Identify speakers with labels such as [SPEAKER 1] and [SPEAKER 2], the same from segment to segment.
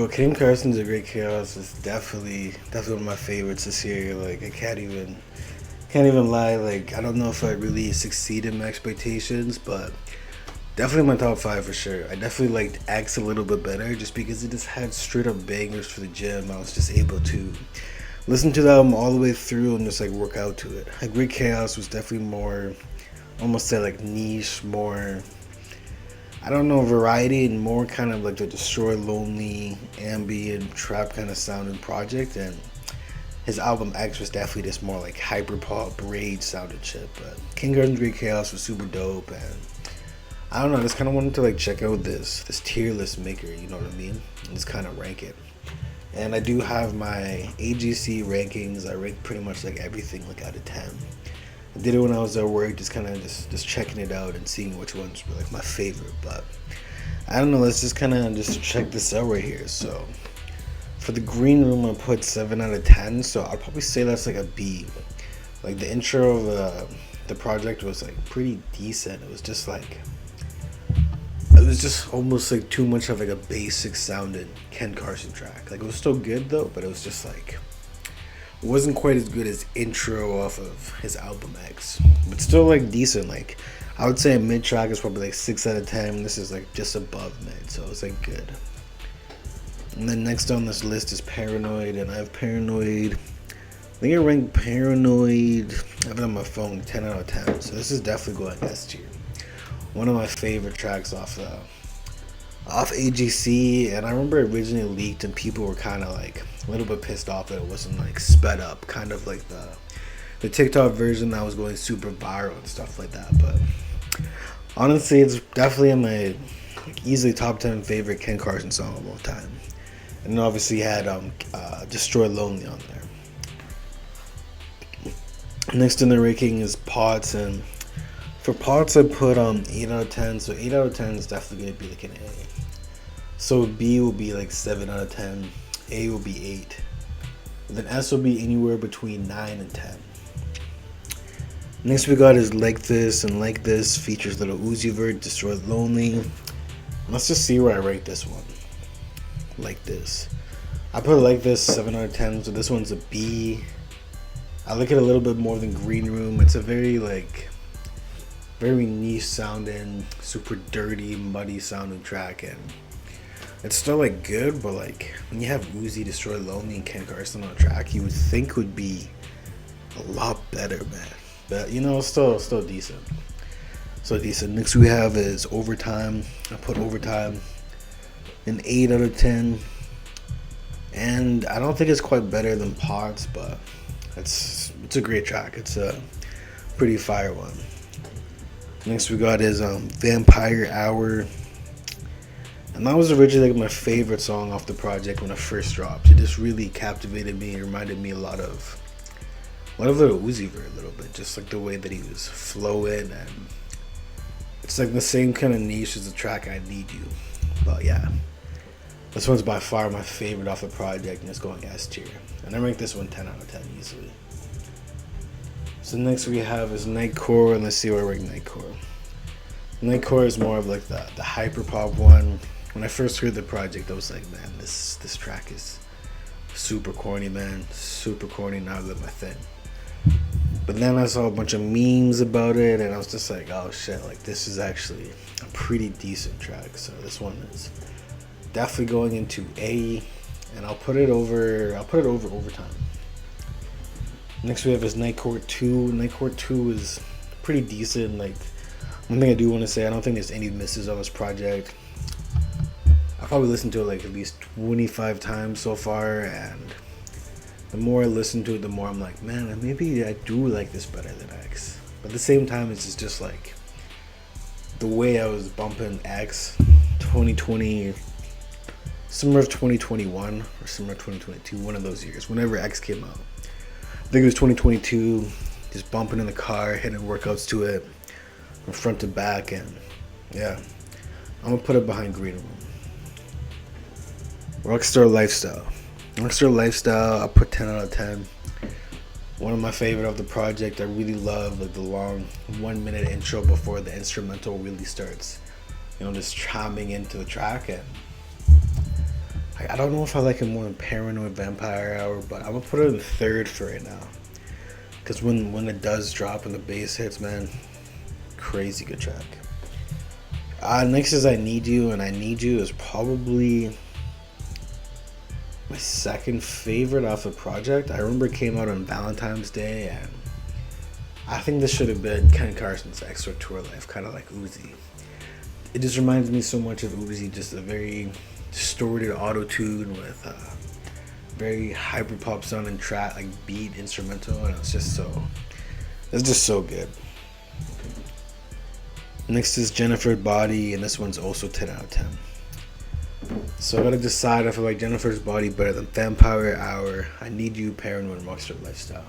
[SPEAKER 1] Bro, King Carson's a great chaos. It's definitely one of my favorites this year. Like I can't even lie. Like I don't know if I really succeeded in my expectations, but definitely my top five for sure. I definitely liked X a little bit better just because it just had straight up bangers for the gym. I was just able to listen to the album all the way through and just like work out to it. Like Great Chaos was definitely more, almost say like niche, more, I don't know, variety, and more kind of like the Destroy Lonely ambient trap kind of sounding project. And his album X was definitely just more like hyper pop rage sounded shit. But King Garden's Great Chaos was super dope, and I don't know, I just kind of wanted to like check out this tier list maker, you know what I mean, and just kind of rank it. And I do have my AGC rankings. I rank pretty much like everything like out of 10. I did it when I was at work, just kind of just checking it out and seeing which ones were like my favorite. But I don't know, let's just kind of just check this out right here. So for the green room, I put 7 out of 10. So I'd probably say that's like a B. Like the intro of the project was like pretty decent. It was just almost like too much of like a basic sounding Ken Carson track. Like it was still good though, but it was just like it wasn't quite as good as intro off of his album X. But still like decent. Like I would say a mid track is probably like 6 out of 10. This is like just above mid, so it's like good. And then next on this list is Paranoid, and I have Paranoid. I think I ranked Paranoid, I have it on my phone, 10 out of 10. So this is definitely going S tier. One of my favorite tracks off AGC, and I remember it originally leaked and people were kind of like a little bit pissed off that it wasn't like sped up, kind of like the TikTok version that was going super viral and stuff like that. But honestly, it's definitely in my like, easily top 10 favorite Ken Carson song of all time. And it obviously had Destroy Lonely on there. Next in the ranking is Pots, and for Pots, I put 8 out of 10. So 8 out of 10 is definitely going to be like an A. So B will be like 7 out of 10. A will be 8. And then S will be anywhere between 9 and 10. Next we got is Like This, and Like This features Little Uzi Vert, Destroy Lonely. Let's just see where I rate this one. Like This. I put Like This 7 out of 10, so this one's a B. I like it a little bit more than Green Room. It's a very niche sounding, super dirty, muddy sounding track, and it's still like good, but like when you have Uzi, Destroy Lonely, and Ken Carson on a track, you would think would be a lot better, man. But you know, still decent. So decent. Next we have is Overtime. I put Overtime an 8 out of 10, and I don't think it's quite better than Pots, but it's a great track. It's a pretty fire one. Next we got is Vampire Hour, and that was originally like my favorite song off the project when it first dropped. It just really captivated me. It reminded me a lot of Little Uzi Vert a little bit, just like the way that he was flowing, and it's like the same kind of niche as the track I Need You. But yeah, this one's by far my favorite off the project, and it's going S tier. And I rank this one 10 out of 10 easily. So next we have is Nightcore, and let's see where I rank Nightcore. Nightcore is more of like the hyper pop one. When I first heard the project, I was like, man, this track is super corny, man. Super corny, not really my thing. But then I saw a bunch of memes about it, and I was just like, oh shit, like this is actually a pretty decent track. So this one is definitely going into A, and I'll put it over Overtime. Next we have is Nightcore 2. Nightcore 2 is pretty decent. Like, one thing I do want to say, I don't think there's any misses on this project. I probably listened to it like at least 25 times so far, and the more I listen to it, the more I'm like, man, maybe I do like this better than X. But at the same time, it's just like the way I was bumping X 2020, summer of 2021 or summer of 2022, one of those years, whenever X came out. I think it was 2022, just bumping in the car, hitting workouts to it from front to back, and yeah, I'm gonna put it behind Green Room. Rockstar Lifestyle. Rockstar Lifestyle, I put 10 out of 10. One of my favorite of the project. I really love like the long 1 minute intro before the instrumental really starts, you know, just chiming into the track. And I don't know if I like it more than Paranoid Vampire Hour, but I'm gonna put it in third for right now. Cause when it does drop and the bass hits, man, crazy good track. Next is I Need You, and I Need You is probably my second favorite off the project. I remember it came out on Valentine's Day, and I think this should have been Ken Carson's extra tour life, kind of like Uzi. It just reminds me so much of Uzi, just a very distorted auto tune with very hyper pop sounding track, like beat instrumental, and it's just so good. Next is Jennifer's Body, and this one's also 10 out of 10. So I gotta decide if I like Jennifer's Body better than Vampire Hour, I Need You, Paranoid, and Rockstar Lifestyle.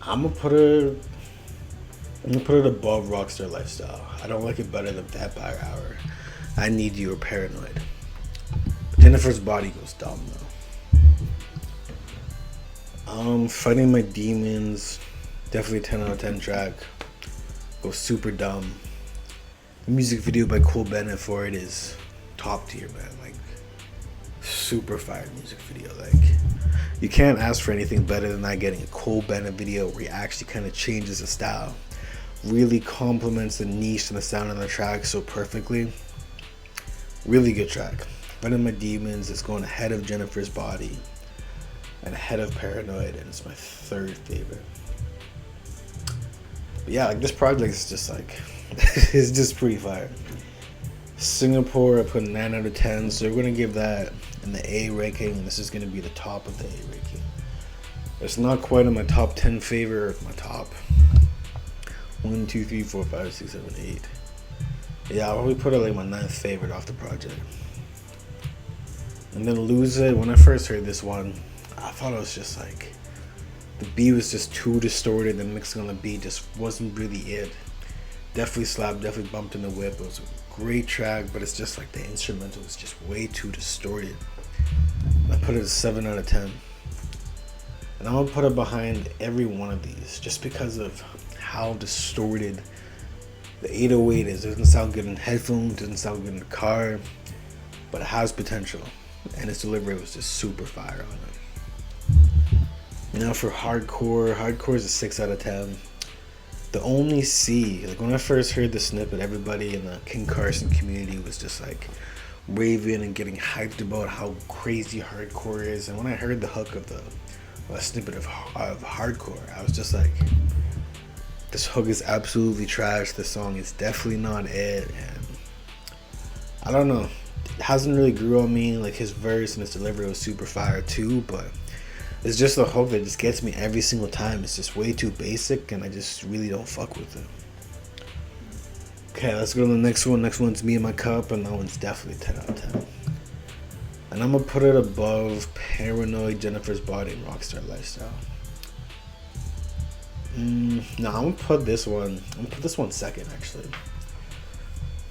[SPEAKER 1] I'm gonna put it above Rockstar Lifestyle. I don't like it better than Vampire Hour, I Need You, or Paranoid. Jennifer's Body goes dumb though. Fighting My Demons, definitely 10 out of 10 track. Goes super dumb. The music video by Cole Bennett for it is top tier, man. Like, super fire music video. Like, you can't ask for anything better than that, getting a Cole Bennett video where he actually kind of changes the style. Really complements the niche and the sound of the track so perfectly. Really good track. Fighting My Demons is going ahead of Jennifer's Body and ahead of Paranoid, and it's my third favorite. But yeah, like, this project is just like, it's just pretty fire. Singapore, I put 9 out of 10, so we're going to give that in the A ranking, and this is going to be the top of the A ranking. It's not quite in my top 10 favorite, my top 1, 2, 3, 4, 5, 6, 7, 8. Yeah, I'll probably put it like my 9th favorite off the project. And then Lose It, when I first heard this one, I thought it was just like, the beat was just too distorted, the mixing on the beat just wasn't really it. Definitely slapped, definitely bumped in the whip. It was a great track, but it's just like the instrumental is just way too distorted. I put it a 7 out of 10. And I'm gonna put it behind every one of these just because of how distorted the 808 is. It doesn't sound good in headphones, doesn't sound good in the car, but it has potential. And its delivery was just super fire on it. Now for hardcore is a 6 out of 10. The only C, like when I first heard the snippet, everybody in the King Carson community was just like raving and getting hyped about how crazy hardcore is. And when I heard the hook of the snippet of hardcore, I was just like, this hook is absolutely trash. The song is definitely not it. And I don't know, it hasn't really grew on me. Like, his verse and his delivery was super fire too, but it's just a hook that just gets me every single time. It's just way too basic, and I just really don't fuck with it. Okay, let's go to the next one. Next one's Me and My Cup, and that one's definitely 10 out of 10. And I'm gonna put it above Paranoid, Jennifer's Body, and Rockstar Lifestyle. No, I'm gonna put this one second, actually.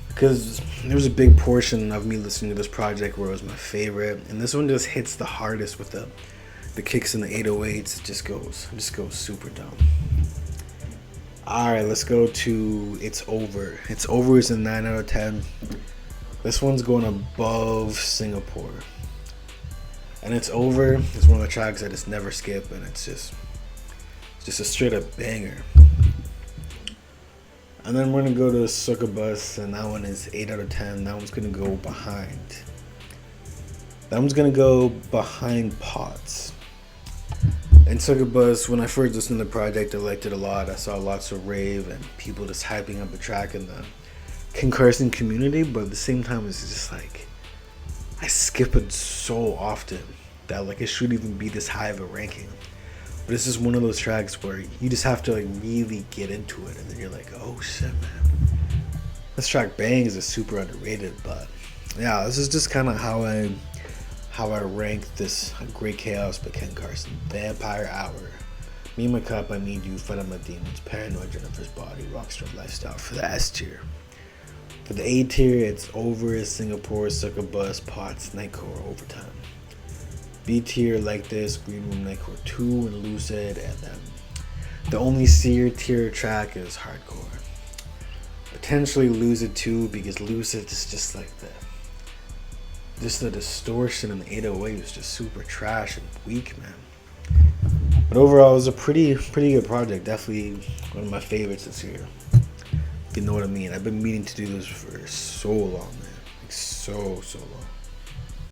[SPEAKER 1] Because there was a big portion of me listening to this project where it was my favorite, and this one just hits the hardest with the kicks and the 808s. It just goes super dumb. Alright, let's go to It's Over. It's Over is a 9 out of 10. This one's going above Singapore. And It's Over is one of the tracks I just never skip, and it's just a straight up banger. And then we're gonna go to Succubus, and that one is 8 out of 10. That one's gonna go behind. That one's gonna go behind Pots. And Succubus, when I first listened to the project, I liked it a lot. I saw lots of rave and people just hyping up the track in the King Carson community, but at the same time, it's just like, I skip it so often that like it shouldn't even be this high of a ranking. But it's just one of those tracks where you just have to like really get into it, and then you're like, oh shit, man, this track bangs. Is super underrated. But yeah, this is just kind of how I rank this Great Chaos by Ken Carson. Vampire Hour, Me and My Cup, I Need You, Fight on My Demons, Paranoid, Jennifer's Body, Rockstar Lifestyle for the S tier. For the A tier, It's Over, Singapore, Succubus, Pots, Nightcore, Overtime. B tier, Like This, Green Room, Nightcore 2, and Lucid. And then the only C tier track is Hardcore. Potentially Lucid 2, because Lucid is just like just the distortion and the 808 was just super trash and weak, man. But overall, it was a pretty good project. Definitely one of my favorites this year. You know what I mean? I've been meaning to do this for so long, man. Like so long.